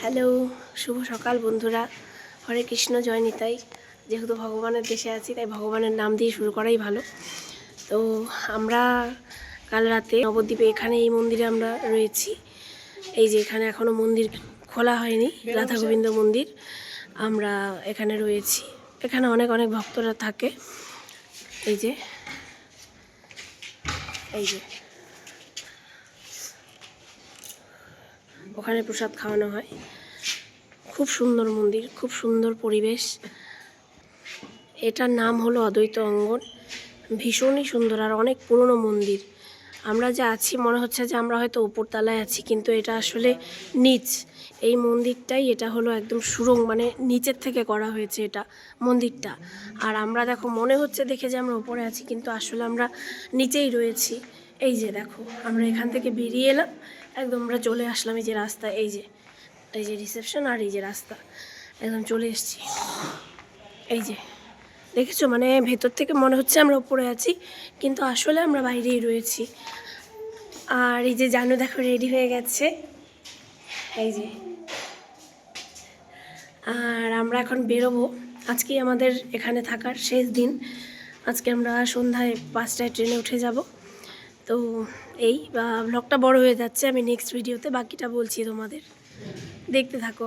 Hello, শুভ সকাল বন্ধুরা। হরে কৃষ্ণ, জয় নিতাই। যেহেতু ভগবানের দেশে আছি তাই ভগবানের নাম দিয়ে শুরু করাই ভালো। তো আমরা কাল রাতে নবদ্বীপে এখানে এই মন্দিরে আমরা রয়েছি। এই যে এখানে এখনও মন্দির খোলা হয়নি, রাধা গোবিন্দ মন্দির। আমরা এখানে রয়েছি। এখানে অনেক অনেক ভক্তরা থাকে। এই যে ওখানে প্রসাদ খাওয়ানো হয়। খুব সুন্দর মন্দির, খুব সুন্দর পরিবেশ। এটার নাম হলো অদ্বৈত অঙ্গন। ভীষণই সুন্দর আর অনেক পুরনো মন্দির। আমরা যে আছি মনে হচ্ছে যে আমরা হয়তো উপরতলায় আছি, কিন্তু এটা আসলে নিচ। এই মন্দিরটাই এটা হলো একদম সুড়ঙ্গ, মানে নিচের থেকে করা হয়েছে এটা মন্দিরটা। আর আমরা দেখো মনে হচ্ছে দেখে যে আমরা উপরে আছি, কিন্তু আসলে আমরা নিচেই রয়েছি। এই যে দেখো, আমরা এখান থেকে বেরিয়ে এলাম, একদম আমরা চলে আসলাম এই যে রাস্তা। এই যে রিসেপশন আর এই যে রাস্তা, একদম চলে এসেছি। এই যে দেখেছো, মানে ভেতর থেকে মনে হচ্ছে আমরা উপরে আছি, কিন্তু আসলে আমরা বাইরেই রয়েছি। আর এই যে জানু দেখো রেডি হয়ে গেছে, এই যে। আর আমরা এখন বেরোবো। আজকেই আমাদের এখানে থাকার শেষ দিন। আজকে আমরা সন্ধ্যায় 5টায় ট্রেনে উঠে যাব। তো এই ব্লগটা বড় হয়ে যাচ্ছে, আমি নেক্সট ভিডিওতে বাকিটা বলছি তোমাদের, দেখতে থাকো।